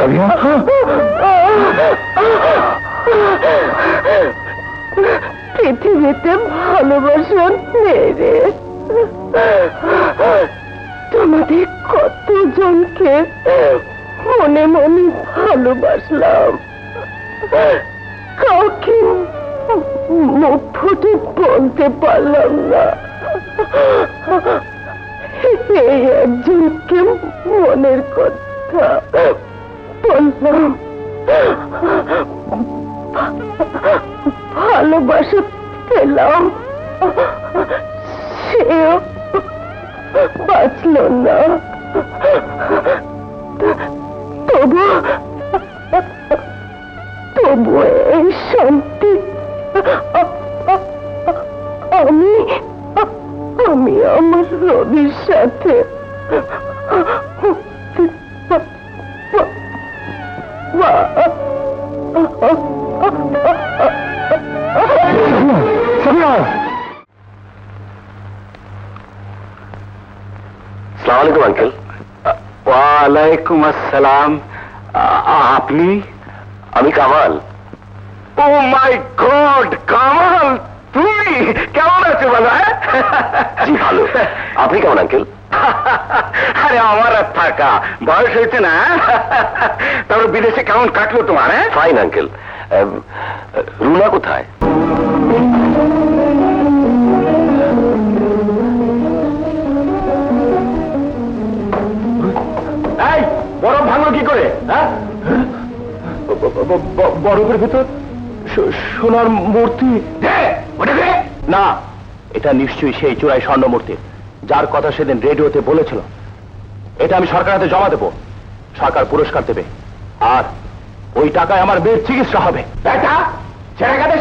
সাবিয়া, পৃথিবীতে ভালোবাসা নেই রে। তোমাদের কতজনকে মনে মনে ভালোবাসলাম, কাউকে মুখ ফুটে বলতে পারলাম না। এই একজনকে মনের কথা বললাম, ভালোবাসা পেলাম, সেও বাঁচল না। তবু তবু এই শান্তি আমি আমি আমার রবির সাথে সাবিয়া। আসসালামু আলাইকুম আঙ্কেল। ওয়ালাইকুম আসসালাম। আপনি? আমি কামাল। ও মাই গড, কামাল, তুমি কেমন আছো? বলো। জি ভালো, আপনি কেমন আঙ্কেল? আরে আমার আর থাকা, বয়স হয়েছে না। তারপর বিদেশে কেমন কাটলো তোমার? Fine uncle. রুনা কোথায়? এই বরফ ভাঙলো কি করে? বরফের ভেতর সোনার মূর্তি? না, এটা নিশ্চয়ই সেই চূড়াই স্বর্ণ মূর্তি যার কথা সেদিন রেডিওতে বলেছিল। এটা আমি সরকার হাতে জমা দেবো, সরকার পুরস্কার দেবে, আর ওই টাকায় আমার মেয়ের চিকিৎসা হবে।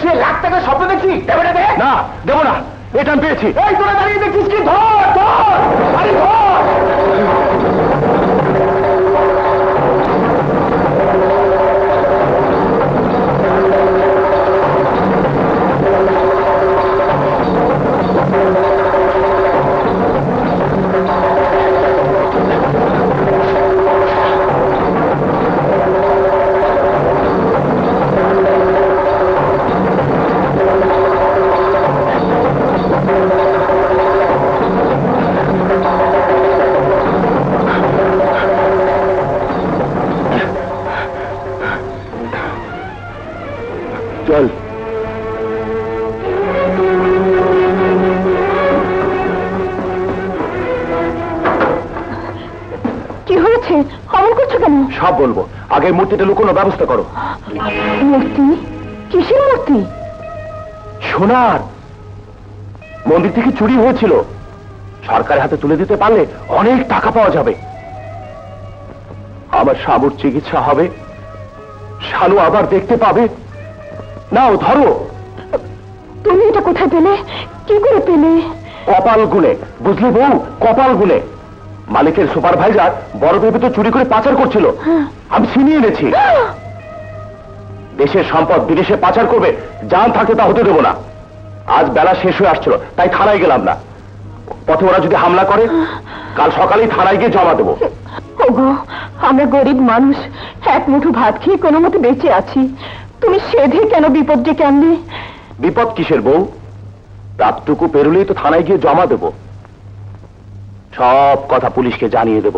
সে লাখ টাকা স্বপ্ন দেখছি, না দেবো না, এটা আমি পেয়েছি। এই তোরা দাঁড়িয়ে দেখছিস কি? ধর ধর, আরে ধর। চল। কি হয়েছে? অমন করছো কেন? সব বলবো, আগে মূর্তিটা লুকোনোর ব্যবস্থা করো। মূর্তি? কিসের মূর্তি? সোনার। মন্দির থেকে চুরি হয়েছিল, সরকারের হাতে তুলে দিতে পারলে অনেক টাকা পাওয়া যাবে। আমার শামুর চিকিৎসা হবে, শানু আবার দেখতে পাবে। নাও ধরো। তুমি এটা কোথায় পেলে? কি করে পেলে? কপাল গুনে, বুঝলি বউ, কপাল গুনে। মালিকের সুপারভাইজার বরফের ভেতর চুরি করে পাচার করছিল, আমি ছিনিয়ে এনেছি। দেশের সম্পদ বিদেশে পাচার করবে, জান থাকতে তা হতে দেবো না। আজ বেলা শেষ হয়ে আসছিল, তাই থানায় গেলাম না। পথে ওরা যদি হামলা করে, কাল সকালেই থানায় গিয়ে জমা দেবো। ওগো, আমরা গরিব মানুষ, এক মুঠো ভাত খেয়ে কোনো মতে বেঁচে আছি। তুমি সেধে কেন বিপদ ডেকে আনলে? বিপদ কিসের বউ? রাতটুকু পেরুলেই তো থানায় গিয়ে জমা দেব। সব কথা পুলিশকে জানিয়ে দেব।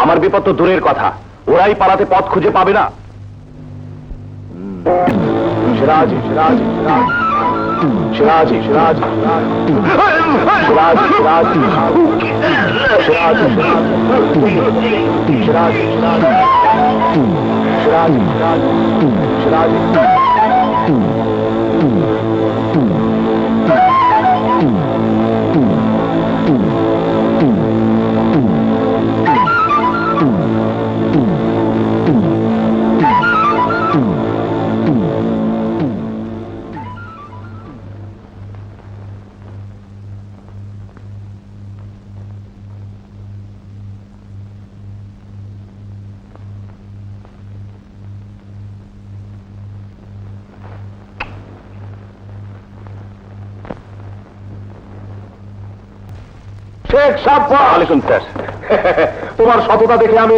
আমার বিপদ তো দূরের কথা, ওরাই পালাতে পথ খুঁজে পাবে না। সিরাজ সিরাজ সিরাজ সিরাজ সিরাজ সিরাজ সিরাজ সিরাজ সিরাজ সিরাজ শেখ সাহেব। ওয়ালাইকুম স্যার। তোমার সততা দেখে আমি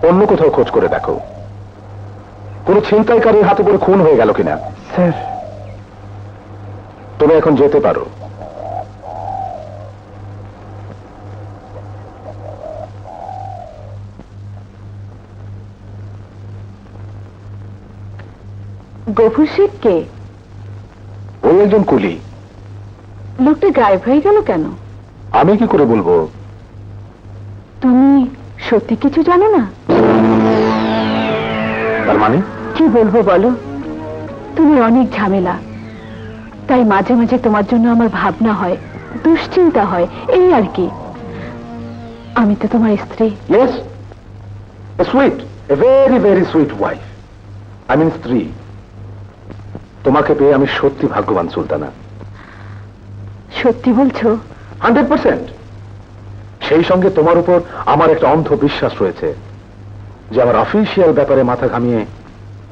অন্য কোথাও খোঁজ করে দেখো, কোন ছিনতাইকারীর হাতে করে খুন হয়ে গেল কিনা। স্যার, তুমি এখন যেতে পারো। গফুর শেখ কে? ওই একজন কুলি। লোকটা গায়েব হয়ে গেল কেন? আমি কি করে বলবো? তুমি সত্যি কিছু জানো না? তার মানে? কি বলবো বলো, তুমি অনেক ঝামেলা, তাই মাঝে মাঝে তোমার জন্য আমার ভাবনা হয়, দুশ্চিন্তা হয়, এই আর কি। আমি তো তোমার স্ত্রী। Yes, sweet, a very very sweet wife, I mean স্ত্রী। তোমাকে পেয়ে আমি সত্যি ভাগ্যবান সুলতানা। সত্যি বলছো? 100%। সেই সঙ্গে তোমার উপর আমার একটা অন্ধ বিশ্বাস রয়েছে যে আমার অফিসিয়াল ব্যাপারে মাথা ঘামিয়ে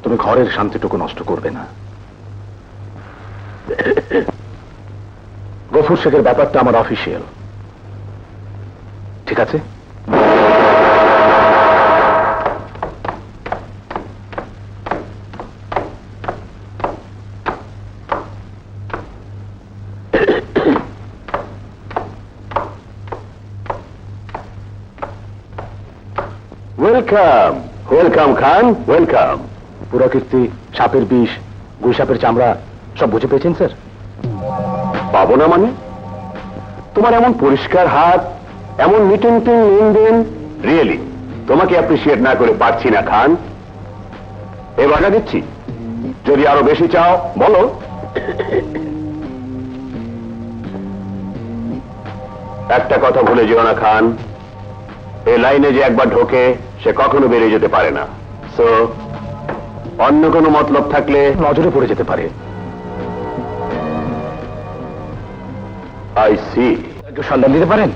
তুমি ঘরের শান্তিটুকু নষ্ট করবে না। গফুর শেখের ব্যাপারটা আমার অফিসিয়াল, ঠিক আছে? ওয়েলকাম ওয়েলকাম খান, ওয়েলকাম। পুরাকীর্তি, সাপের বিষ, গুই সাপের চামড়া সব বুঝে পেয়েছেন স্যার? পাবো না মানে? তোমার এমন পরিষ্কার হাত, এমন মিটেন্টিং লেনদেন, রিয়েলি তোমাকে অ্যাপ্রিসিয়েট না করে পারছি না খান। এ বাধা দিচ্ছি, যদি আরো বেশি চাও বলো। একটা কথা ভুলে যেও না খান, এই লাইনে যে একবার ঢোকে সে কখনো বেরিয়ে যেতে পারে না। সো অন্য কোনো মতলব থাকলে নজরে পড়ে যেতে পারে। I see. একটু সন্ধান দিতে পারেন?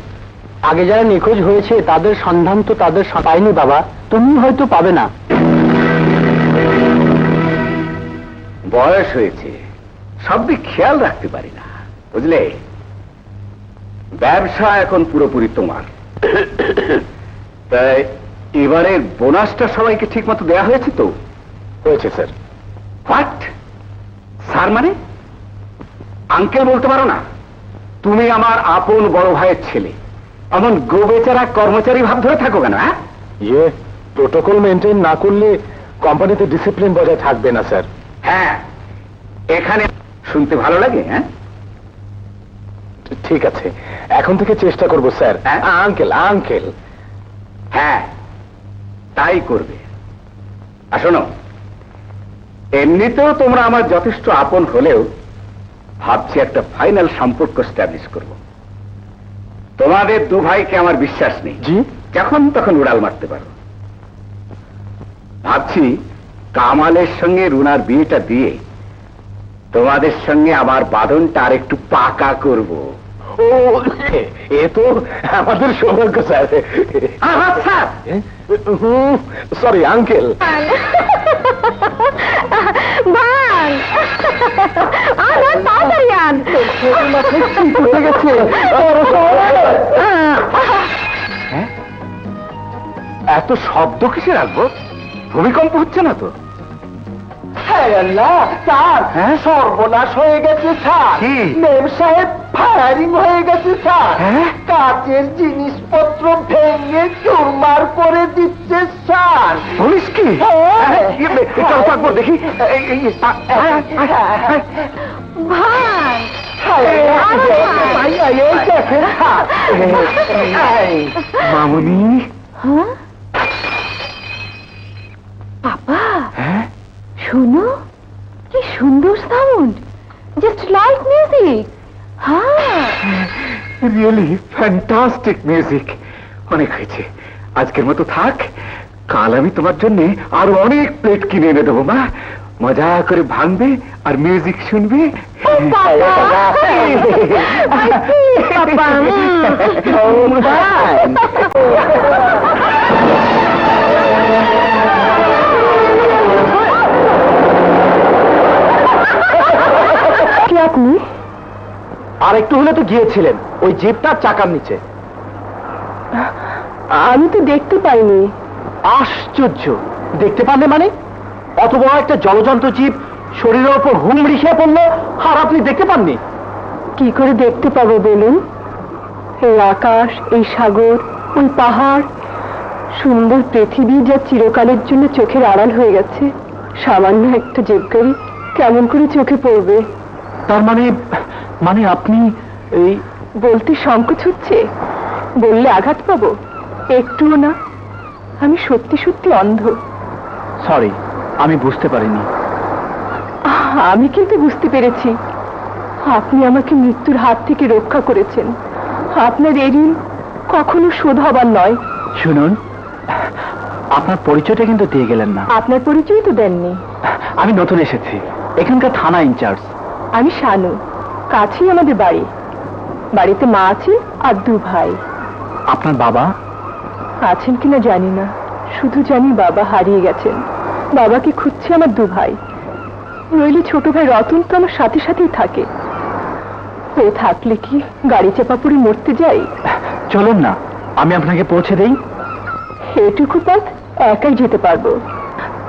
আগে যারা নিখোঁজ হয়েছে তাদের সন্ধান তো তাদের পায়নি বাবা, তুমি হয়তো পাবে না। বয়স হয়েছে, সব দিক খেয়াল রাখতে পারি না, বুঝলে? ব্যবসা এখন পুরোপুরি তোমার। তাই এবারের বোনাসটা সবাইকে ঠিক মতো দেওয়া হয়েছে তো? হয়েছে স্যার। হোয়াট? স্যার মানে? আঙ্কেল বলতে পারো না? তুমি আমার আপন বড় ভাইয়ের ছেলে, এমন গোবেচারা কর্মচারী ভাব ধরে থাকো কেন? হ্যাঁ, ইয়ে প্রোটোকল মেনটেন না করলে কোম্পানিতে ডিসিপ্লিন বজায় থাকবে না স্যার। হ্যাঁ, এখানে শুনতে ভালো লাগে। হ্যাঁ, ঠিক আছে, এখন থেকে চেষ্টা করব স্যার। Uncle uncle. হ্যাঁ, তাই করবে। আর শোনো, এমনিতেও তোমরা আমার যথেষ্ট আপন হলেও ভাবছি একটা ফাইনাল সম্পর্ক স্ট্যাবলিশ করব। তোমাদের দু ভাইকে আমার বিশ্বাস নেই, জি, যখন তখন উড়াল মারতে পারো। ভাবছি কামালের সঙ্গে রুনার বিয়েটা দিয়ে তোমাদের সঙ্গে আমার বাঁধনটা আর একটু পাকা করব। ও, এ তো আমাদের সৌভাগ্য স্যার। Sir, sorry uncle. এত শব্দ কিসে রাখবো? ভূমিকম্প হচ্ছে না তো? স্যার, সর্বনাশ হয়ে গেছে স্যার। মেম সাহেব ফায়ারিং হয়ে গেছে স্যার। কাচের জিনিসপত্র ভেঙে চুরমার করে দিচ্ছে স্যার। পুলিশ কি? থাকবো দেখি। মামুনি, বাবা, শোনো কি সুন্দর সাউন্ড, জাস্ট লাইক মিউজিক। হ্যাঁ, রিয়েলি ফ্যান্টাস্টিক মিউজিক। অনেক হয়েছে, আজকের মতো থাক। কাল আমি তোমার জন্য আরো অনেক প্লেট কিনে এনে দেবো মা। মজা করে ভাঙবে আর মিউজিক শুনবে। কি আপনি? আর একটু হলে তো গিয়েছিলেন ওই জিপটার চাকার নিচে। আমি তো দেখতে পাইনি। আশ্চর্য, দেখতে পারলে মানে? অত বড় একটা জলজন্ত জীব শরীরের ওপর হুমড়ি খেয়ে পড়লো, আর আপনি দেখতে পাননি? কি করে দেখতে পাবো বলুন? এই আকাশ, এই সাগর, ওই পাহাড়, সুন্দর পৃথিবী যা চিরকালের জন্য চোখের আড়াল হয়ে গেছে, সামান্য একটা জীবগাড়ি কেমন করে চোখে পড়বে? তার মানে মানে আপনি এই বলতে সংকোচ হচ্ছে? বললে আঘাত পাবো? একটুও না। আমি সত্যি সত্যি অন্ধ। সরি, আমি বুঝতে পারিনি। আমি কিন্তু বুঝতে পেরেছি। আপনি আমাকে মৃত্যুর হাত থেকে রক্ষা করেছেন। আপনার এই ঋণ কখনো শোধ হবার নয়। শুনুন, আপনার পরিচয়টা কিন্তু দিয়ে গেলেন না। আপনার পরিচয় তো দেননি। আমি নতুন এসেছি, এখানকার থানা ইনচার্জ। আমি শানু, কাছেই আমাদের বাড়ি। বাড়িতে মা আছে আর 2 ভাই। আপনার বাবা? আছেন কিনা জানি না, শুধু জানি বাবা হারিয়ে গেছেন। বাবাকে খুঁজছে আমার 2 ভাই। নইলে ছোট ভাই রতন তো আমার সাথে সাথেই থাকে। ও থাকলে কি গাড়ি চাপা পড়ে মরতে যাই? চলুন না, আমি আপনাকে পৌঁছে দেই। এটুকু পথ একাই যেতে পারবো।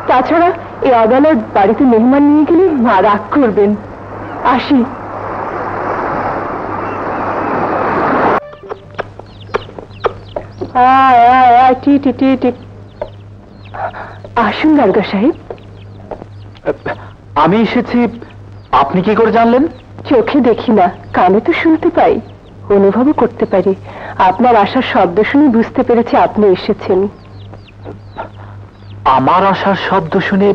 তাছাড়া এই আদালত বাড়িতে মেহমান নিয়ে গেলে মা রাগ করবেন। আসি। আয় আয় আয়, টি টি টি টি। আসুন দারোগা সাহেব। আমি এসেছি, আপনি কি করে জানলেন? চোখে দেখি না, কানে তো শুনতে পাই, অনুভবও করতে পারি। আপনার আসার শব্দ শুনে বুঝতে পেরেছি আপনি এসেছেন। আমার আসার শব্দ শুনে?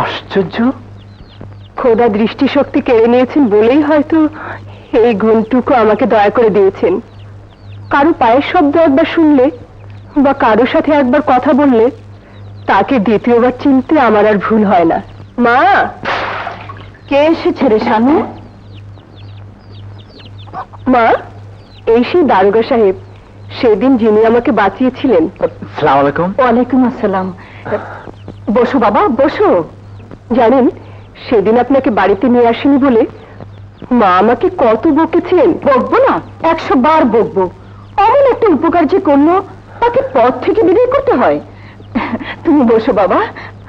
আশ্চর্য। খোদা দৃষ্টিশক্তি কেড়ে নিয়েছেন বলেই হয়তো এই গুণটুকু আমাকে দয়া করে দিয়েছেন। কারো পায়ের শব্দ একবার শুনলে বা কারো সাথে একবার কথা বললে তাকে দ্বিতীয়বার চিনতে আমার আর ভুল হয় না। মা, কে এসেছে রে শানু? মা, এই সেই দারোগা সাহেব, সেদিন যিনি আমাকে বাঁচিয়েছিলেন। সালাম আলাইকুম। ওয়ালাইকুম আসসালাম। বসো বাবা, বসো। জানেন, সেদিন আপনাকে বাড়িতে নিয়ে আসেনি বলে মা আমাকে কত বকেছেন। বকবো না? 100 বার বকবো। এমন একটা উপকার যে করলো, তাকে পথ থেকে বিদায় করতে হয়। তুমি বসো বাবা,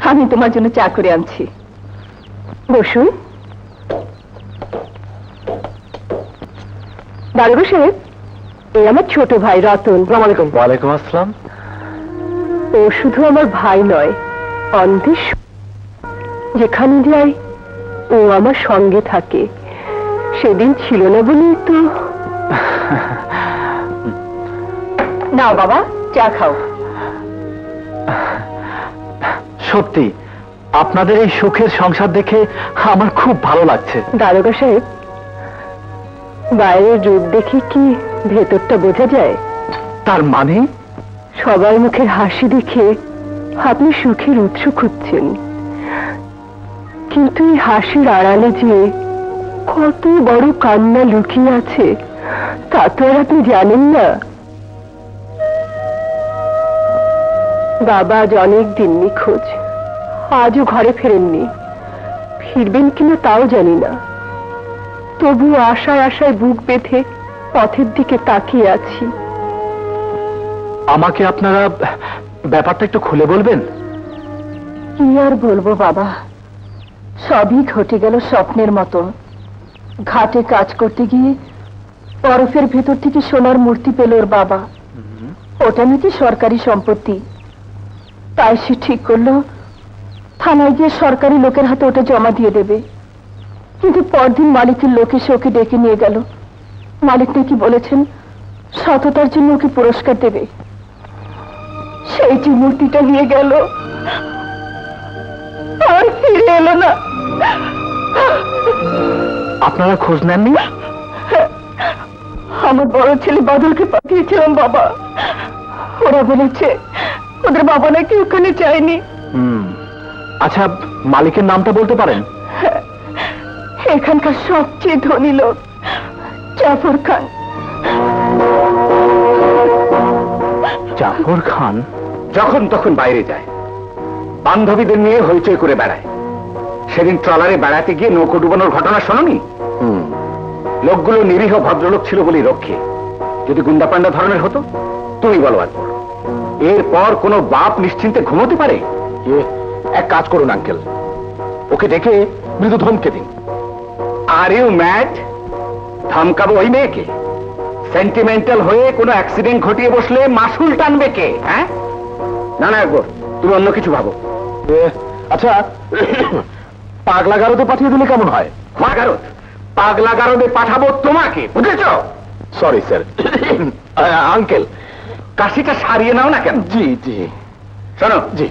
আমি তোমার জন্য চা করে আনছি। বসুন। দারোগা সাহেব, এই আমার ছোট ভাই রতন। ওয়ালাইকুম। ওয়ালাইকুম আসসালাম। ও শুধু আমার ভাই নয়, অন্ধের যেখানে যাই ও আমার সঙ্গে থাকে। সেদিন ছিল না বলেই তো। নাও বাবা, চা খাও। সত্যি আপনাদের এই সুখের সংসার দেখে আমার খুব ভালো লাগছে। দারোগা সাহেব, বাইরের রূপ দেখে কি ভেতরটা বোঝা যায়? তার মানে? সবার মুখের হাসি দেখে আপনি সুখের উৎস খুঁজছেন, কিন্তু এই হাসির আড়ালে যে কত বড় কান্না লুকিয়ে আছে তা তো আর আপনি জানেন না। বাবা আজ অনেক দিন নিখোঁজ, আজও ঘরে ফেরেননি। ফিরবেন কিনা তাও জানি না। তবু আশায় আশায় বুক বেঁধে পথের দিকে তাকিয়ে আছি। আমাকে আপনারা ব্যাপারটা একটু খুলে বলবেন? কি আর বলবো বাবা, সবই ঘটে গেল স্বপ্নের মতো। ঘাটে কাজ করতে গিয়ে বরফের ভেতর থেকে সোনার মূর্তি পেল ওর বাবা। ওটা নাকি সরকারি সম্পত্তি, তাই সে ঠিক করলো থানায় গিয়ে সরকারি লোকের হাতে ওটা জমা দিয়ে দেবে। কিন্তু পরদিন মালিকের লোক এসে ওকে ডেকে নিয়ে গেল। মালিক নাকি বলেছেন সততার জন্য ওকে পুরস্কার দেবে। সেই যে মূর্তিটা নিয়ে গেল আর ফিরে এলো না। আপনারা খোঁজ নেননি? আমার বড় ছেলে বাদলকে পাঠিয়েছিলাম বাবা। ওরা বলেছে ওদের বাবা নাকি ওখানে যায়নি। আচ্ছা, মালিকের নামটা বলতে পারেন? এখানকার সবচেয়ে ধনী লোক, জাফর খান। জাফর খান? যখন তখন বাইরে যায়, বান্ধবীদের নিয়ে হইচই করে বেড়ায়। সেদিন ট্রলারে বেড়াতে গিয়ে নৌকো ডুবানোর ঘটনা শোনোনি? লোকগুলো নিরীহ ভদ্রলোক ছিল বলেই রক্ষে। যদি গুন্ডাপান্ডা ধরনের হতো, তুমি বলো একবার। এরপর কোনো বাপ নিশ্চিন্তে ঘুমোতে পারে? এক কাজ করুন আঙ্কেল, ওকে ডেকে মৃদু ধমকে দিন। Are you mad? ধমকাবো ওই মেয়েকে? সেন্টিমেন্টাল হয়ে কোনো অ্যাক্সিডেন্ট ঘটিয়ে বসলে মাসুল টানবে কে? হ্যাঁ, না না, একবার তুমি অন্য কিছু ভাবো। আচ্ছা, পাগলা গারদে পাঠিয়ে দিলে কেমন হয়? গারদ? পাগলা গারদে পাঠাবো তোমাকে, বুঝেছ? Sorry sir. আঙ্কেল, কাশিটা সারিয়ে নাও না কেন? জি জি। শোনো, জি।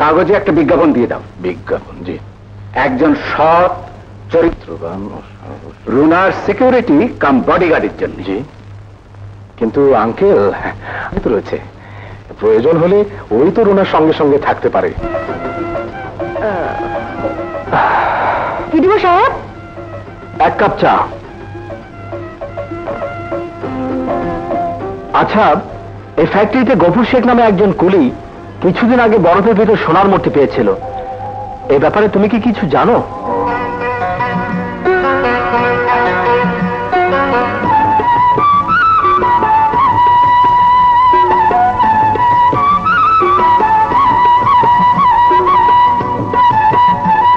কাগজে একটা বিজ্ঞাপন দিয়ে দাও। বিজ্ঞাপন? জি। একজন সৎ চরিত্রবান রুনার সিকিউরিটি কাম বডিগার্ডের জন্য। জি, কিন্তু আঙ্কেল তো রয়েছে, প্রয়োজন হলে ওই তো রুনার সঙ্গে সঙ্গে থাকতে পারে। ভিডিও সাহেব, এক কাপ চা। আচ্ছা, এই ফ্যাক্টরিতে গফুর শেখ নামে একজন কুলি কিছুদিন আগে বরফের ভেতর সোনার মূর্তি পেয়েছিল। এই ব্যাপারে তুমি কি কিছু জানো?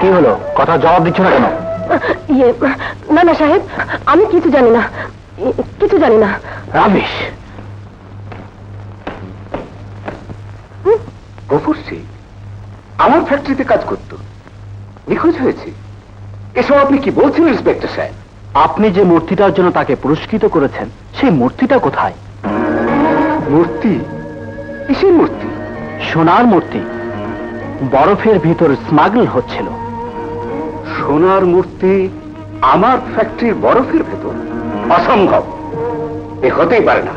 কি হলো, কথা জবাব দিচ্ছ না কেন? ইয়ে, না না সাহেব, আমি কিছু জানি না, কিছু জানি না। রাবিশ। গফুর সিং আমার ফ্যাক্টরিতে কাজ করত, নিখোঁজ হয়েছে। এসব আপনি কি বলছেন ইন্সপেক্টর সাহেব? আপনি যে মূর্তিটার জন্য তাকে পুরস্কৃত করেছেন, সেই মূর্তিটা কোথায়? মূর্তি? কিসের মূর্তি? সোনার মূর্তি, বরফের ভিতর স্মাগল হচ্ছিল। সোনার মূর্তি আমার ফ্যাক্টরির বরফের ভেতর? অসম্ভব, এ হতেই পারে না।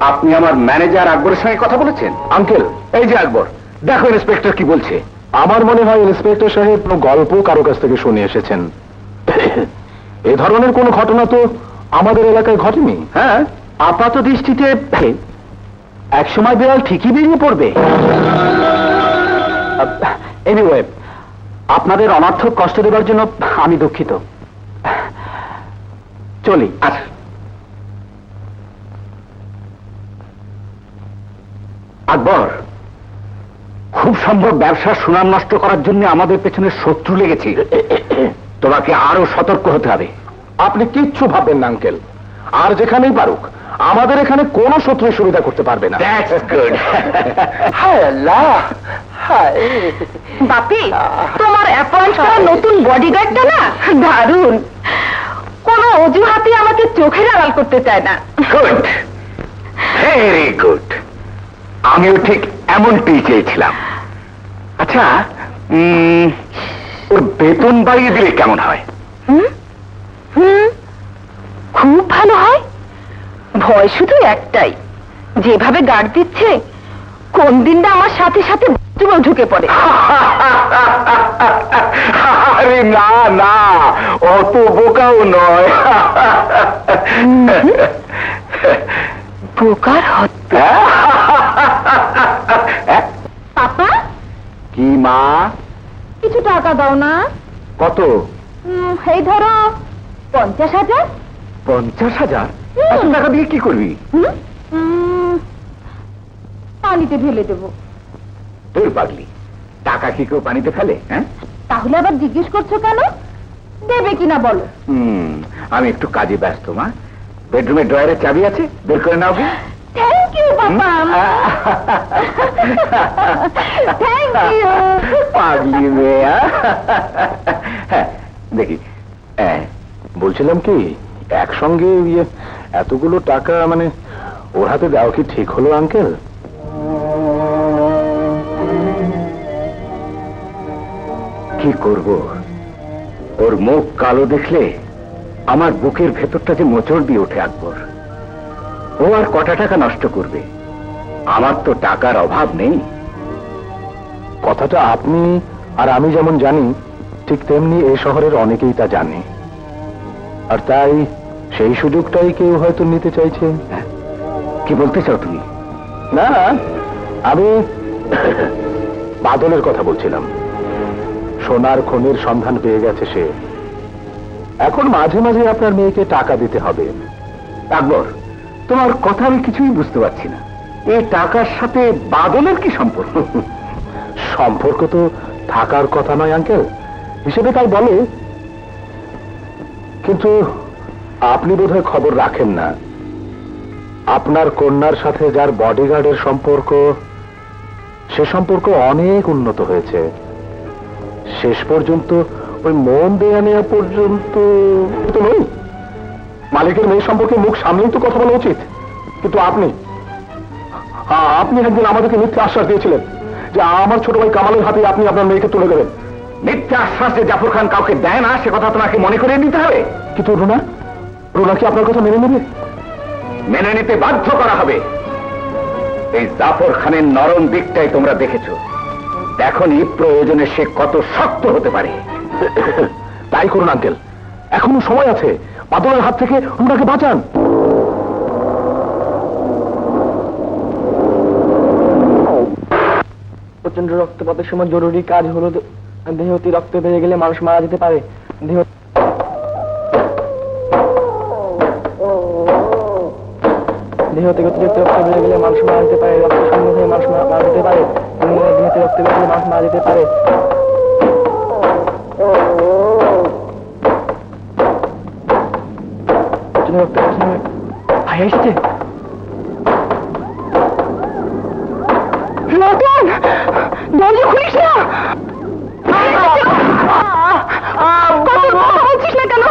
আপনি আমার ম্যানেজার আকবরের সঙ্গে কথা বলেছেন? আঙ্কেল, এই যে আকবর, দেখো ইন্সপেক্টর কি বলছে। আমার মনে হয় ইন্সপেক্টর সাহেব কোনো গল্প কারো কাছ থেকে শুনে এসেছেন। এ ধরনের কোনো ঘটনা তো আমাদের এলাকায় ঘটেনি। হ্যাঁ, আপাত দৃষ্টিতে এক সময় বিড়াল ঠিকই বেরিয়ে পড়বে। এনিওয়ে, আপনাদের অনর্থক কষ্ট দেবার জন্য আমি দুঃখিত। চলি। আচ্ছা। আকবর, খুব সম্ভব ব্যবসার সুনাম নষ্ট করার জন্য আমাদের পেছনে শত্রু লেগেছে। তোমাকে আরো সতর্ক হতে হবে। আপনি কিচ্ছু ভাববেন না আঙ্কেল, আর যেখানেই পারুক আমাদের এখানে কোনো শত্রু সুবিধা করতে পারবে না। That's good. হায় আল্লাহ, হায়। বাপি, তোমার অ্যাপয়েন্ট করা নতুন বডিগার্ডটা না দারুণ। কোনো অজুহাতে আমাকে চোখের আড়াল করতে চায় না। Good, very good. আমিও ঠিক এমনটাই চেয়েছিলাম। আচ্ছা, ওর বেতন বাড়িয়ে দিলে কেমন হয়? হুম হুম, খুব ভালো হয়। ভয় শুধু একটাই, যেভাবে গার্ড দিচ্ছে কোন দিনটা আমার সাথে সাথে বাথরুমেও ঢুকে পড়ে। আরে না না, অত বোকাও নয়। বোকার হত্যা। পাপা, কি মা? কিছু টাকা দাও না। কত? এই ধরো 50,000। 50,000? এত টাকা দিয়ে কি করবি? পানিতে ফেলে দেবো। তোর পাগলি, টাকা কি কেউ পানিতে ফেলে? হ্যাঁ, তাহলে আবার জিজ্ঞেস করছো কেন? দেবে কিনা বলো। আমি একটু কাজে ব্যস্ত মা। বেডরুমের ড্রয়ারের চাবি আছে, বের করে নাও কি? থ্যাংক ইউ বাবা। Thank you. পাগলি মেয়ে। হ্যাঁ, দেখি। বলছিলাম কি, একসঙ্গে এতগুলো টাকা মানে ওর হাতে দেওয়া কি ঠিক হলো আঙ্কেল? কি করব, ওর মুখ কালো দেখলে আমার বুকের ভেতরটা যে মোচড় দিয়ে ওঠে আকবর। ও আর কটা টাকা নষ্ট করবে? আমার তো টাকার অভাব নেই। কথাটা আপনি আর আমি যেমন জানি, ঠিক তেমনি এই শহরের অনেকেই তা জানে, আর তাই সেই সুযোগটাই কেউ হয়তো নিতে চাইছে। কি বলতে চাও তুমি? না, আমি বাদলের কথা বলছিলাম। সোনার খনির সন্ধান পেয়ে গেছে সে। এখন মাঝে মাঝে আপনার মেয়েকে টাকা দিতে হবে। আকবর, তোমার কথা আমি কিছুই বুঝতে পারছি না। এই টাকার সাথে বাদলের কি সম্পর্ক? সম্পর্ক তো থাকার কথা নয় আঙ্কেল, হিসেবে তাই বলে। কিন্তু আপনি বোধহয় খবর রাখেন না, আপনার কন্যার সাথে যার বডিগার্ডের সম্পর্ক, সে সম্পর্ক অনেক উন্নত হয়েছে। শেষ পর্যন্ত ওই মন দেয়া নেওয়া পর্যন্ত তো নই। মালিকের মেয়ে সম্পর্কে মুখ সামনেই তো কথা বলা উচিত। কিন্তু আপনি একদিন আমাদেরকে মিথ্যে আশ্বাস দিয়েছিলেন যে আমার ছোট ভাই কামালের হাতে আপনি আপনার মেয়েকে তুলে দেবেন। মিথ্যে আশ্বাস যে জাফর খান কাউকে দেয় না, সে কথা তোমাকে মনে করিয়ে দিতে হবে। কিন্তু রুনা কি আপনার কথা মেনে নেবে? মেনে নিতে বাধ্য করা হবে। এই জাফর খানের নরম দিকটাই তোমরা দেখেছো, দেখনি প্রয়োজনে সে কত শক্ত হতে পারে। তাই করুন আঙ্কেল, এখনো সময় আছে। বাদলের হাত থেকে রুনাকে বাঁচান। প্রচন্ড রক্তপাতের সময় জরুরি কাজ হলো দেহতে রক্ত বেড়ে গেলে মানুষ মারা যেতে পারে। দেহতে অতিরিক্ত রক্ত বেড়ে গেলে মানুষ মারা যেতে পারে। রক্ত শূন্য হয়ে মানুষ মারা যেতে পারে। দেহতে রক্ত বেড়ে গেলে মানুষ মারা যেতে পারে। ভাই এসেছে। রতন, দরজা খুলিস না। কথা বলছিস না কেন?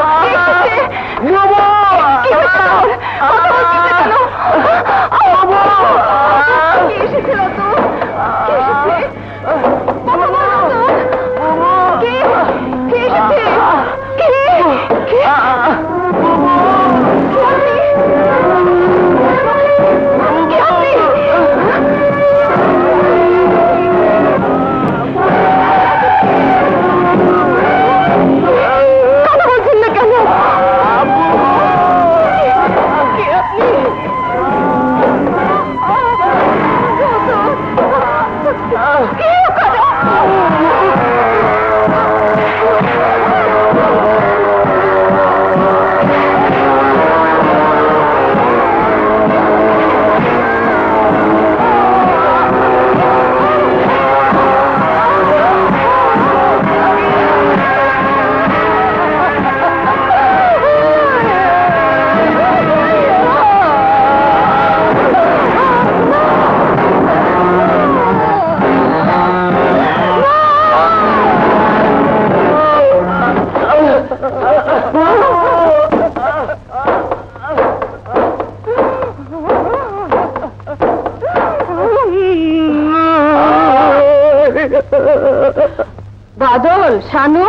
বাদল, শানু,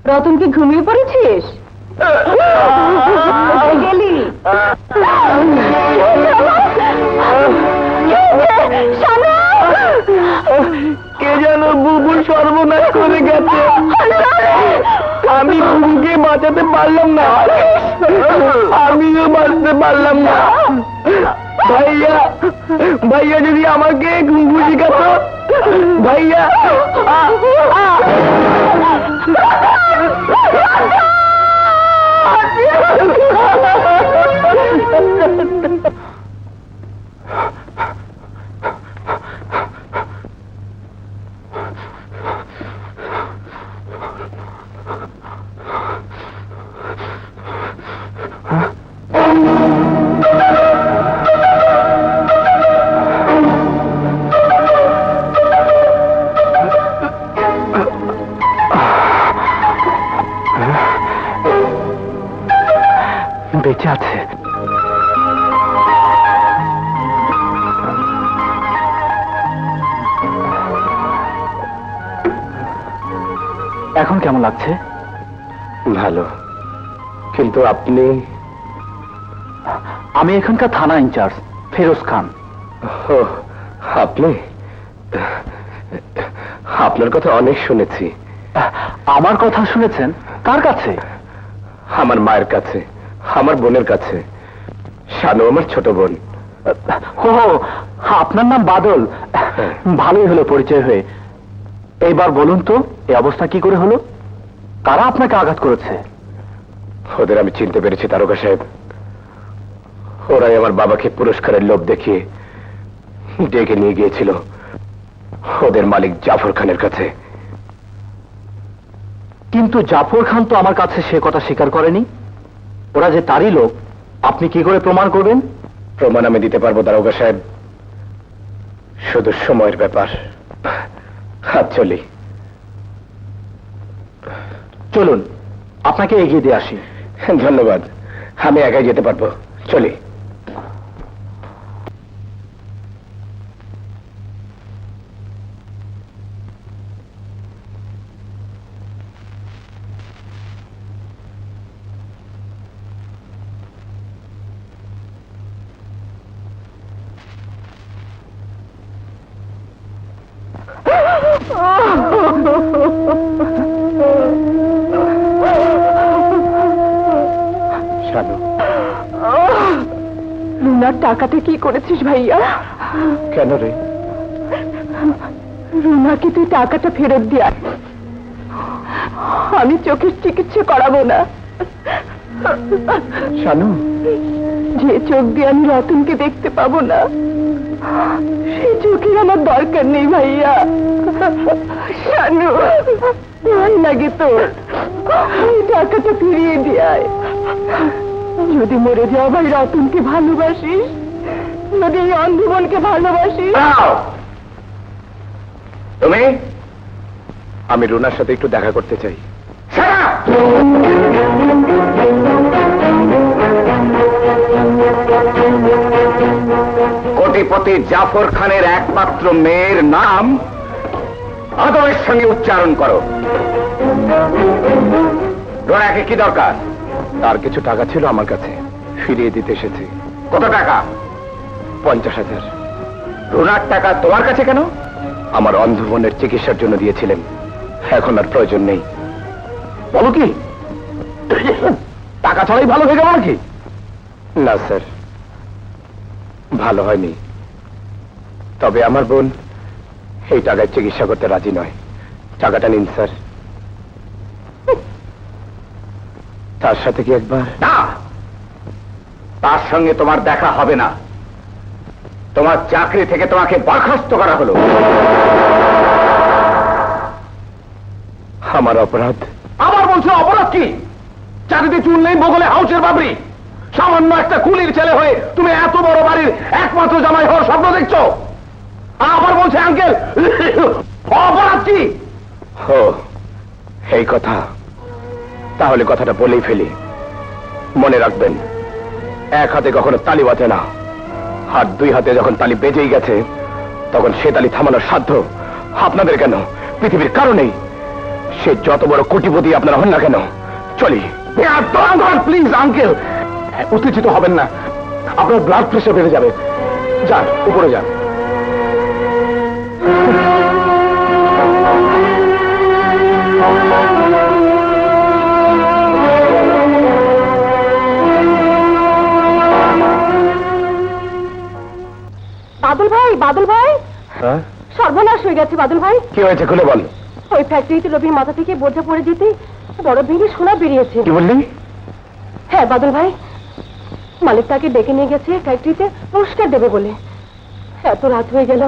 রতন কি ঘুমিয়ে পড়েছিস? গেলি কে যেন বুবুর সর্বনাশ করে গেছে। আমি বুবুকে বাঁচাতে পারলাম না, আমিও বাঁচতে পারলাম না। ভাইয়া, ভাইয়া যদি আমাকে ঘুঘু শিখাতো। ভাইয়া বেঁচে আছে। এখন কেমন লাগছে? ভালো। কিন্তু আপনি? আমি এখানকার থানা ইনচার্জ ফেরোজ খান। ও, আপনি? আপনার কথা অনেক শুনেছি। আমার কথা শুনেছেন? কার কাছে? আমার মায়ের কাছে, আমার বোনের কাছে। শানু আমার ছোট বোন। ও, আপনার নাম বাদল। ভালোই হলো পরিচয় হয়ে। এইবার বলুন তো, এই অবস্থা কি করে হলো? কারা আপনাকে আঘাত করেছে? ওদের আমি চিনতে পেরেছি দারোগা সাহেব। ওরাই আমার বাবাকে পুরস্কারের লোভ দেখিয়ে ডেকে নিয়ে গিয়েছিল ওদের মালিক জাফর খানের কাছে। কিন্তু জাফর খান তো আমার কাছে সে কথা স্বীকার করেনি। ওরা যে তারই লোক, আপনি কি করে প্রমাণ করবেন? প্রমাণ আমি দিতে পারবো দারোগা সাহেব, শুধু সময়ের ব্যাপার। চলি। চলুন, আপনাকে এগিয়ে দিয়ে আসি। ধন্যবাদ, আমি একাই যেতে পারবো। চলি। শানু, রুনার টাকাটা কি করেছিস ভাইয়া? কেন রে? রুনাকে তুই টাকাটা ফেরত দিয়ে আয়। আমি চোখের চিকিৎসা করাবো না। শানু, যে চোখ দিয়ে আমি রতনকে দেখতে পাবো না, সেই চোখের আমার দরকার নেই ভাইয়া। শানু, ভয় লাগে তোর, এই টাকাটা ফিরিয়ে দিয়ে আয়। যদি মরে যাও ভাই, রতনকে ভালোবাসিস, যদি এই অন্ধবনকে ভালোবাসিস। তুমি? আমি রুনার সাথে একটু দেখা করতে চাই। কোটিপতি জাফর খানের একমাত্র মেয়ের নাম আদরের সঙ্গে উচ্চারণ করো। রুনাকে কি দরকার? তার কিছু টাকা ছিল আমার কাছে, ফিরিয়ে দিতে এসেছি। কত টাকা? 50,000। রুনার টাকা তোমার কাছে কেন? আমার অন্ধ বোনের চিকিৎসার জন্য দিয়েছিলেন, এখন আর প্রয়োজন নেই। বলো কি, টাকা ছাড়াই ভালো হয়ে গেল নাকি? না স্যার, ভালো হয়নি। তবে আমার বোন এই টাকায় চিকিৎসা করতে রাজি নয়। টাকাটা নিন স্যার। তার সাথে কি একবার? না, তার সঙ্গে তোমার দেখা হবে না। তোমার চাকরি থেকে তোমাকে বরখাস্ত করা হলো। আমার অপরাধ? আবার বলছো অপরাধ কি? চাকরিতে চুল নেই, বগলে হাউসের বাবরি। সামান্য একটা কুলির ছেলে হয়ে তুমি এত বড় বাড়ির একমাত্র জামাই হওয়ার স্বপ্ন দেখছো। আবার বলছে আঙ্কেল অপরাধ কি? ও, এই কথা। তাহলে কথাটা বলেই ফেলি। মনে রাখবেন, এক হাতে কখনো তালি বাজে না, আর দুই হাতে যখন তালি বেজেই গেছে, তখন সে তালি থামানোর সাধ্য আপনাদের কেন, পৃথিবীর কারণেই। সে যত বড় কোটিপতি আপনারা হন না কেন। চলি। প্লিজ আঙ্কেল, উত্তেজিত হবেন না, আপনার ব্লাড প্রেশার বেড়ে যাবে। যান, উপরে যান। বাদল ভাই, বাদল ভাই, সর্বনাশ হয়ে গেছে বাদল ভাই। কি হয়েছে খুলে বল। ওই ফ্যাক্টরিতে রবির মাথা থেকে বোঝা পড়ে যেতে বড় ভেঙে সোনা বেরিয়েছে। কি বললি? হ্যাঁ বাদল ভাই, মালিক তাকে ডেকে নিয়ে গেছে ফ্যাক্টরিতে পুরস্কার দেবে বলে। এত রাত হয়ে গেল।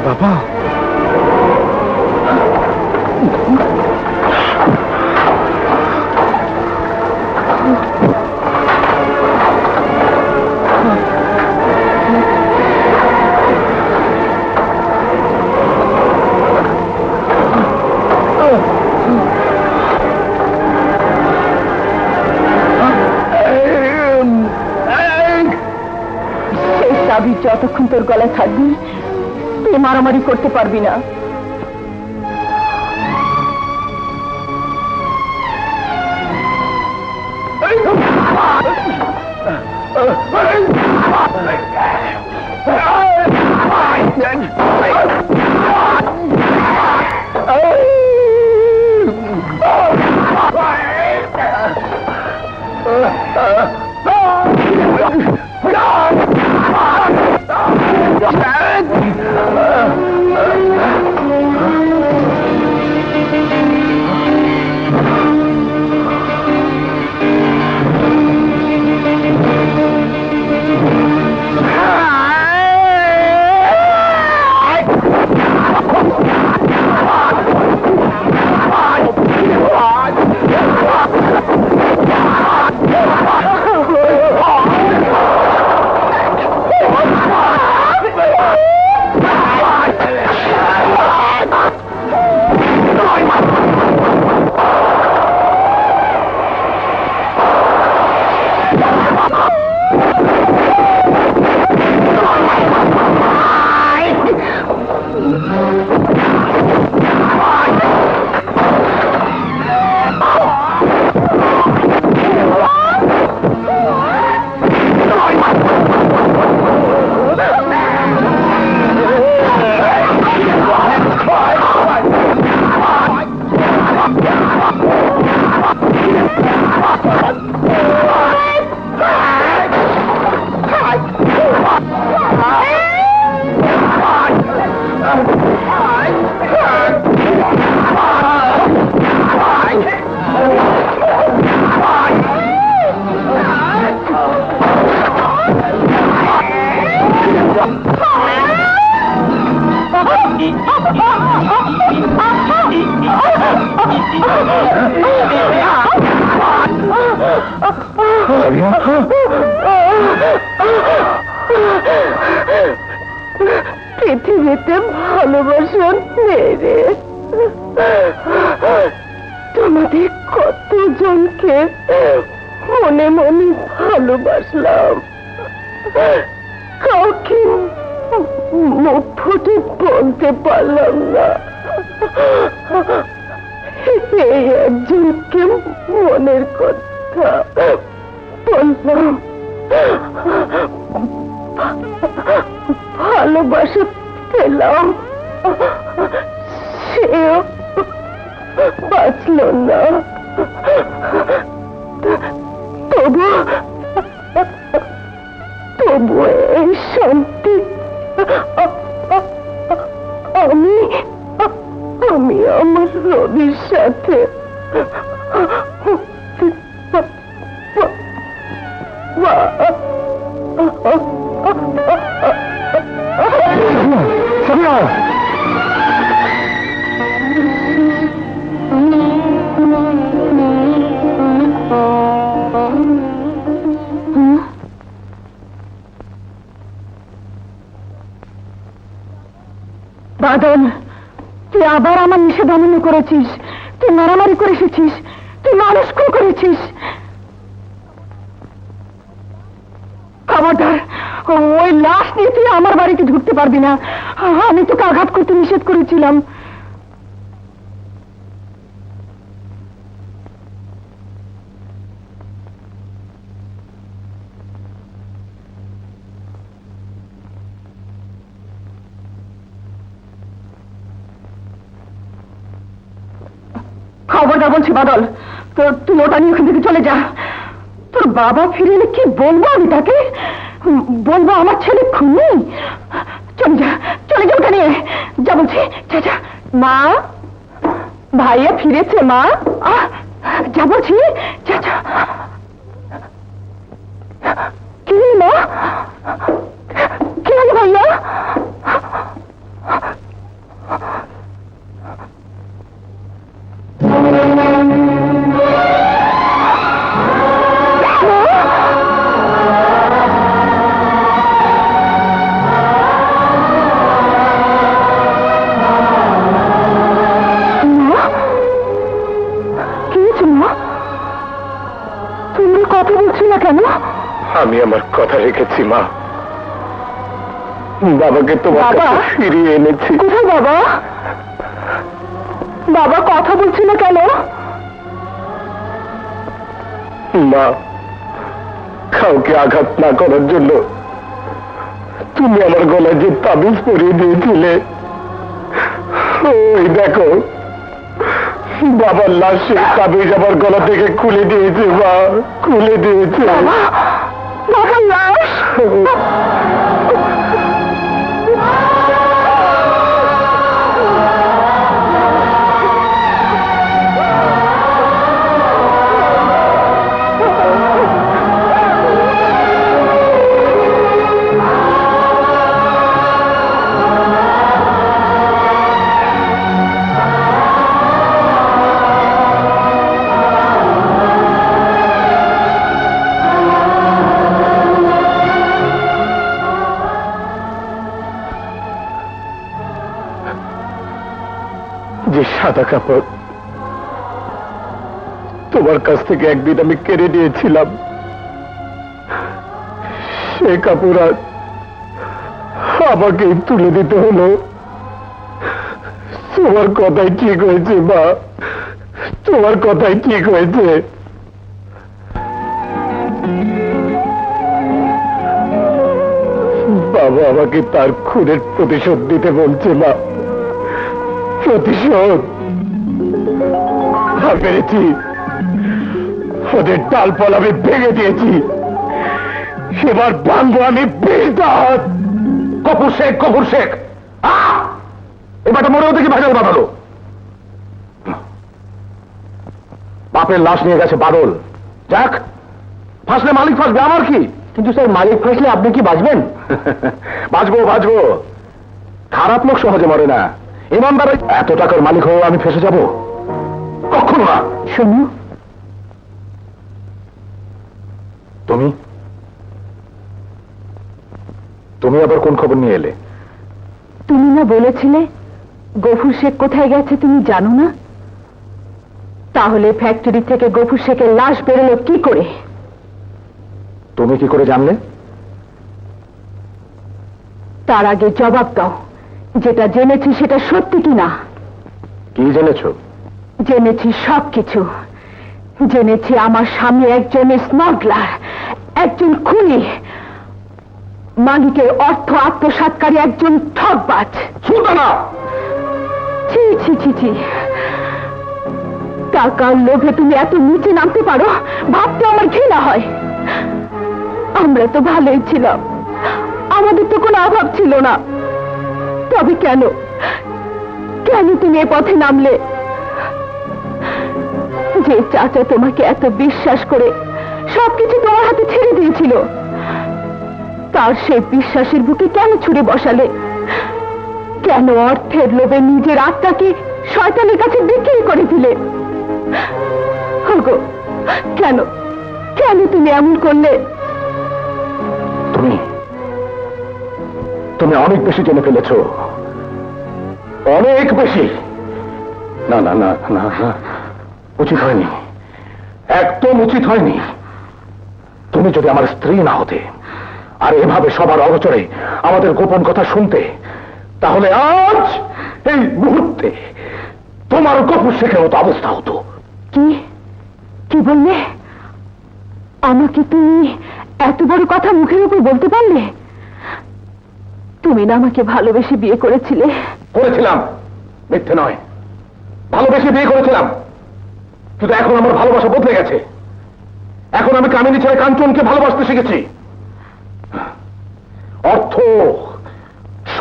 বাবা, সেই চাবি যতক্ষণ তোর গলায় থাকবি তুই মারামারি করতে পারবি না। পৃথিবীতে ভালোবাসা নেই রে। তোমাদের কতজনকে মনে মনে ভালোবাসলাম, কাউকে মুখ ফুটে বলতে পারলাম না। এই একজনকে মনের কথা বললাম, ভালোবাসা পেলাম, সেও বাঁচল না। তবু এই শান্তি আমি আমার রবির সাথে বাদল, তুই আবার আমার নিষেধ অমান্য করেছিস, তুই মারামারি করে এসেছিস, তুই মানুষ খুন করেছিস। খবরদার, ওই লাশ নিয়ে তুই আমার বাড়িতে ঢুকতে পারবি না। আমি তোকে আঘাত করতে নিষেধ করেছিলাম। খবরদার বলছি বাদল, তুই ওটা নিয়ে ওখান থেকে চলে যা। তোর বাবা ফিরে এলে কি বলবো আমি তাকে? বলবো আমার ছেলে খুনি? চলে যা ওখানে যা বলছি যা মা ভাইয়া ফিরেছে মা যা বলছি যা কি হলো মা কি হলো ভাইয়া কেন আমি আমার কথা রেখেছি মা, বাবাকে তোমার বাবা? কাছে ফিরিয়ে এনেছি। কোথায় বাবা? বাবা কথা বলছি না কেন? মা, কাউকে আঘাত না করার জন্য তুমি আমার গলায় যে তাবিজ পরিয়ে দিয়েছিলে, ওই দেখো বাবার লাশ সেই তাবিজ আমার গলা থেকে খুলে দিয়েছে মা, খুলে দিয়েছে। বাবার লাশ? যে সাদা কাপড় তোমার কাছ থেকে একদিন আমি কেড়ে নিয়েছিলাম, সে কাপড় আজ আমাকে তুলে দিতে হলো। তোমার কথাই ঠিক হয়েছে মা, তোমার কথাই ঠিক হয়েছে। বাবা আমাকে তার খুনের প্রতিশোধ দিতে বলছে মা, প্রতিশোধ। পেরেছি, ওদের ডালপাল আমি ভেঙে দিয়েছি, এবার ভাঙবো আমি বিশটা হাত। কপুর শেখ এবার মরেও দেখি ভাজাল বাঁধালো। বাপের লাশ নিয়ে গেছে বাদল, যাক ফাঁসলে মালিক ফাঁসবে, আমার কি? কিন্তু স্যার মালিক ফাঁসলে আপনি কি বাঁচবেন? বাঁচবো। খারাপ লোক সহজে মরে না, ইমানদার। এত টাকার মালিক হয়েও আমি ফেসে যাব? কখনো না। শুনু, তুমি আবার কোন খবর নিয়ে এলে? তুমি না বলেছিলে গফুর শেখ কোথায় গেছে তুমি জানো না? তাহলে ফ্যাক্টরি থেকে গফুর শেখের লাশ বেরোলো কি করে? তুমি কি করে জানলে? তার আগে জবাব দাও, যেটা জেনেছি সেটা সত্যি কিনা। কি জেনেছো? জেনেছি সবকিছু। জেনেছি আমার স্বামী একজন স্মাগলার, একজন খুনি, মালিকের অর্থ আত্মসাৎকারী একজন ঠকবাজ। সুলতানা! ছি। টাকার লোভে তুমি এত নিচে নামতে পারো, ভাবতে আমার ঘৃণা হয়। আমরা তো ভালোই ছিলাম, আমাদের তো কোনো অভাব ছিল না, তবে কেন তুমি এ পথে নামলে? যে চাচা তোমাকে এত বিশ্বাস করে সবকিছু তোমার হাতে ছেড়ে দিয়েছিল, তার সেই বিশ্বাসের বুকে কেন ছুড়ে বসালে? কেন অর্থের লোভে নিজের আত্মাকে শয়তানের কাছে বিক্রি করে দিলে? কেন তুমি এমন করলে? তুমি অনেক বেশি জেনে ফেলেছ, অনেক বেশি। না, উচিত হয়নি, একদম উচিত হয়নি। তুমি যদি আমার স্ত্রী না হতে আর এভাবে সবার অগোচরে আমাদের গোপন কথা শুনতে, তাহলে আজ এই মুহূর্তে তোমার গফুর শেখের মতো অবস্থা হতো। কি বললে? আমাকে তুমি এত বড় কথা মুখের উপর বলতে পারলে? তুমি না আমাকে ভালোবেসে বিয়ে করেছিলে? করেছিলাম, মিথ্যে নয়, ভালোবেসে বিয়ে করেছিলাম। কিন্তু এখন আমার ভালোবাসা বদলে গেছে। এখন আমি কামিনী ছেড়ে কাঞ্চনকে ভালোবাসতে শিখেছি। অর্থ,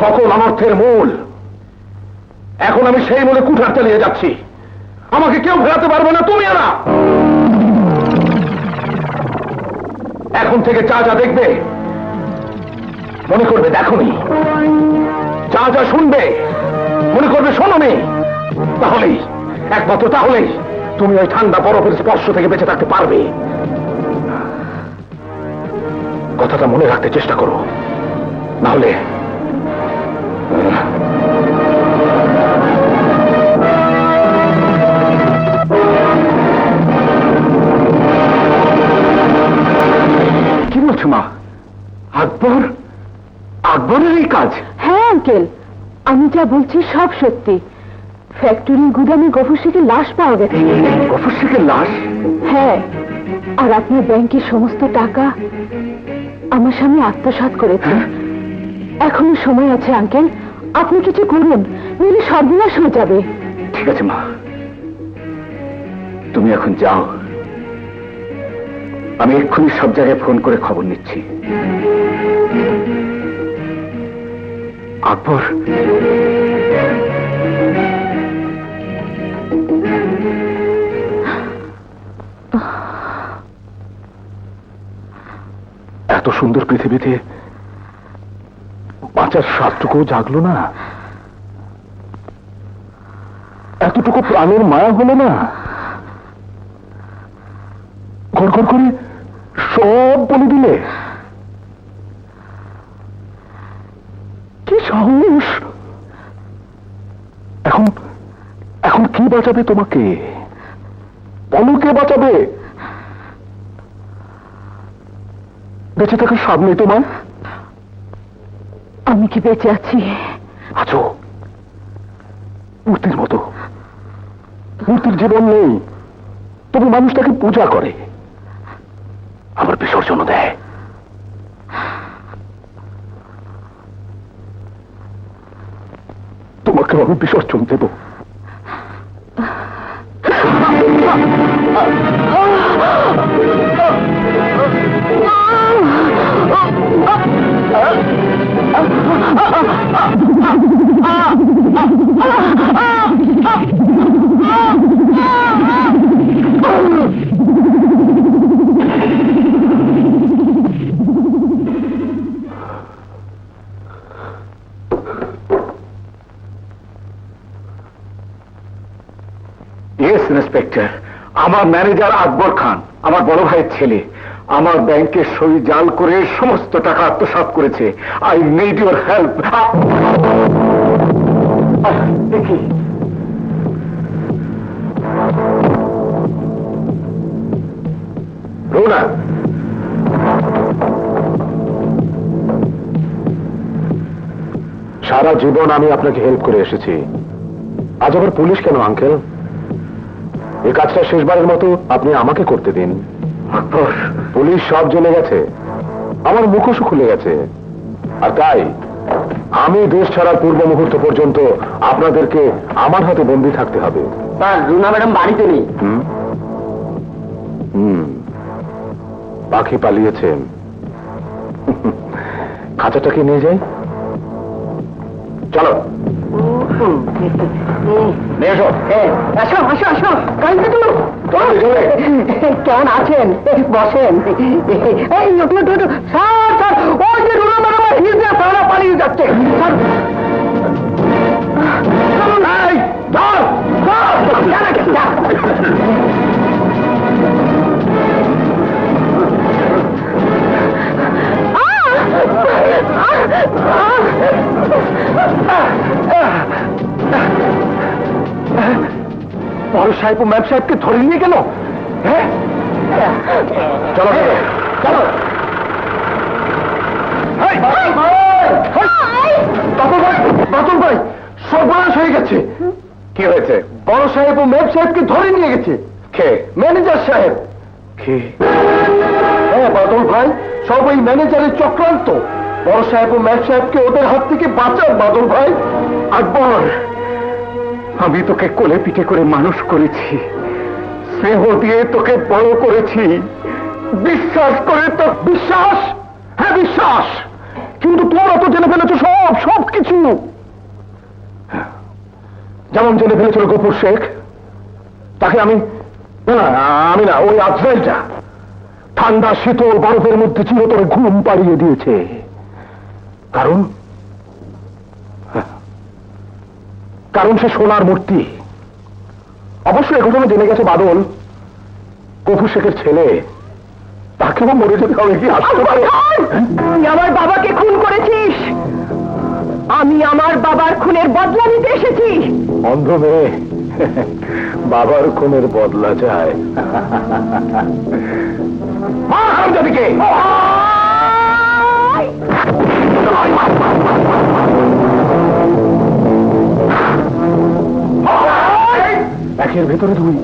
সকল অনর্থের মূল। এখন আমি সেই মূলে কুঠার চালিয়ে যাচ্ছি। আমাকে কেউ ফেরাতে পারবে না, তুমি না। এখন থেকে যা যা দেখবে মনে করবে দেখোনি, যা যা শুনবে মনে করবে শোনোনি। তাহলেই, একমাত্র তাহলেই তুমি ওই ঠান্ডা বরফের স্পর্শ থেকে বেঁচে থাকতে পারবে। কথাটা মনে রাখতে চেষ্টা করো, নাহলে কি বলছো মা? আকবরের এই কাজ? হ্যাঁ আঙ্কেল, আমি যা বলছি সব সত্যি। ফ্যাক্টরির গুদামে গফুর শেখের লাশ পাওয়া গেছে। গফুর শেখের লাশ? হ্যাঁ, আর আপনার ব্যাংকের সমস্ত টাকা আমার স্বামী আত্মসাৎ করেছে। এখনো সময় আছে আঙ্কেল, আপনি কিছু করুন, নইলে সর্বনাশ হয়ে যাবে। ঠিক আছে মা, তুমি এখন যাও। আমি এক্ষুনি সব জায়গায় ফোন করে খবর নিচ্ছি। আকবর, এত সুন্দর পৃথিবীতে বাঁচার স্বাদটুকু জাগলো না? এতটুকু প্রাণের মায়া হলো না? ঘর ঘর করে সব বলে দিলে? কি সাহস! এখন এখন কি বাঁচাবে তোমাকে? বলো, কে বাঁচাবে? বেঁচে থাকার স্বাদ নেই তোমার? আমি কি বেঁচে আছি? আছো মূর্তির মতো। মূর্তির জীবন নেই, তবু মানুষ তাকে পূজা করে, আবার বিসর্জন দেয়। তোমাকে আমি বিসর্জন দেব। ইয়েস ইন্সপেক্টর, আমার ম্যানেজার আকবর খান, আমার বড় ভাইয়ের ছেলে, আমার ব্যাংকের সই জাল করে সমস্ত টাকা আত্মসাৎ করেছে। I need your help. দেখি রুনা, সারা জীবন আমি আপনাকে হেল্প করে এসেছি, আজ আবার পুলিশ কেন আঙ্কেল? এই কাজটা শেষবারের মতো আপনি আমাকে করতে দিন। পুলিশ সব জেনে গেছে, আমার মুখোশও খুলে গেছে, আর তাই আমি দেশ ছাড়ার পূর্ব মুহূর্ত পর্যন্ত আপনাদেরকে আমার হাতে বন্দী থাকতে হবে। স্যার, রুনা ম্যাডাম বাড়িতে নেই। পাখি পালিয়েছেন। খাঁচাটাকে নিয়ে যাই, চলো। আসো আসো আসো, কেমন আছেন? বসেন। এই স্যার স্যার, ওই যে রুনা ম্যাডাম হিজড়া সারা পালিয়ে যাচ্ছে। বড় সাহেব ও ম্যাম সাহেবকে ধরে নিয়ে গেল। হ্যাঁ, চলো চলো। বাদল ভাই, সর্বনাশ হয়ে গেছে। কি হয়েছে? বড় সাহেব ও ম্যাম সাহেবকে ধরে নিয়ে গেছে। কে? ম্যানেজার সাহেব। কি? হ্যাঁ বাদল ভাই, সব ওই ম্যানেজারের চক্রান্ত। বড় সাহেব ও ম্যাম সাহেবকে ওদের হাত থেকে বাঁচান বাদল ভাই। আকবর, আমি তোকে কোলে পিঠে করে মানুষ করেছি, স্নেহ দিয়ে তোকে বড় করেছি, বিশ্বাস করে তো। বিশ্বাস? হ্যাঁ বিশ্বাস, কিন্তু তোর অত জেনে জেনে ফেলেছো সব সব কিছু। যেমন জেনে ফেলেছিল গফুর শেখ, তাকে আমি না ওই আজরাইলটা ঠান্ডা শীতল বরফের মধ্যে চিরতরে ঘুম পাড়িয়ে দিয়েছে। কারণ সে সোনার মূর্তি। অবশ্যই ঘটনা জেনে গেছে বাদল গফুর শেখের ছেলে, তাকেও মরে যেতে হবে কি আসতে পারে। তুই আমার বাবাকে খুন করেছিস, আমি আমার বাবার খুনের বদলা নিতে এসেছি। অন্ধ মেয়ে বাবার খুনের বদলা চায়। দিকে একের ভেতরে দুই।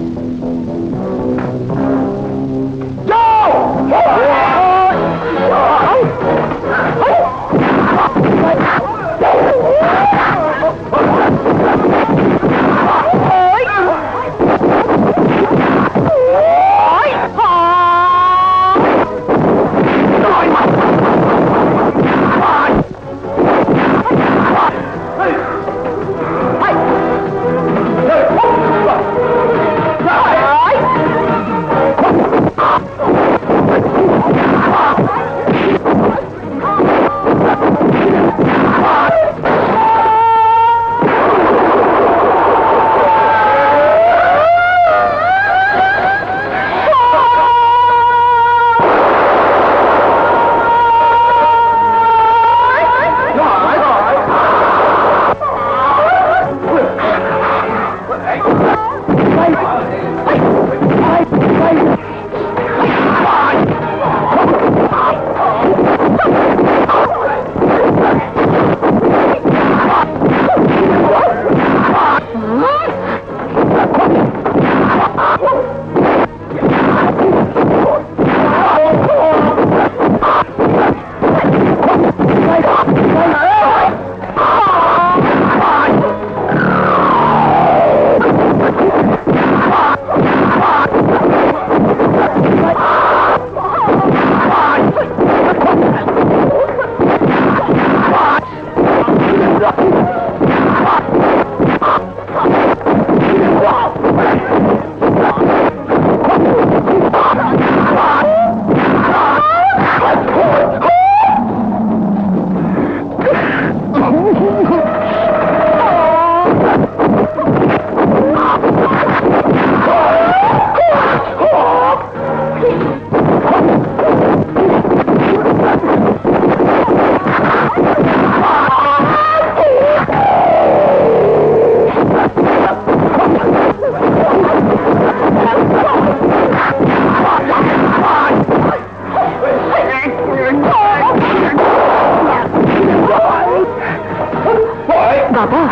বাবা,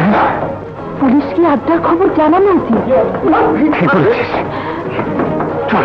পুলিশকে আড্ডার খবর জানানো উচিত। ঠিক বলেছিস। চল।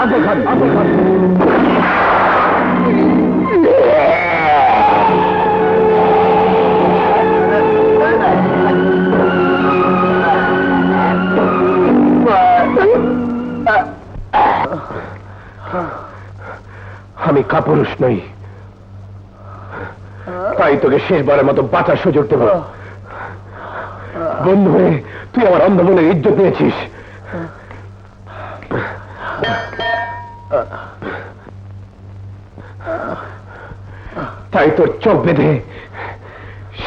আসো ঘরে, আসো ঘরে। আমি কাপুরুষ নই, তাই তোকে শেষবারের মতো বাঁচার সুযোগ দেব। বন্ধু হয়ে তুই আমার অন্ধ বোনের ইজ্জত নিয়েছিস। তাই তোর চোখ বেঁধে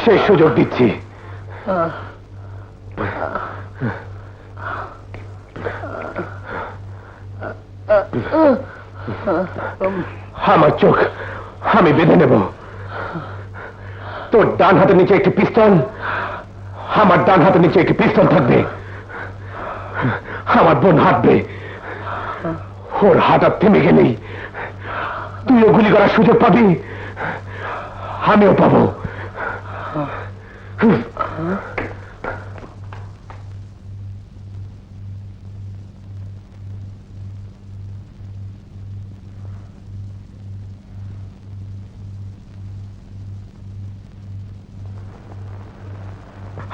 সে সুযোগ দিচ্ছি। আমার চোখ আমি বেঁধে নেব। তোর ডান হাতের নিচে একটি পিস্তল, আমার ডান হাতের নিচে একটি পিস্তল থাকবে। আমার বোন হাঁটবে, ওর হাঁটা থেমে গেলেই তুইও গুলি করার সুযোগ পাবি, আমিও পাবো।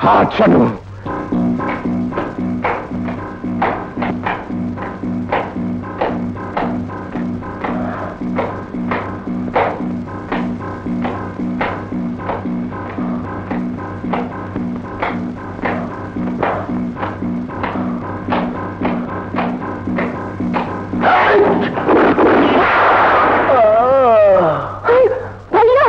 হাত শানু। ভাইয়া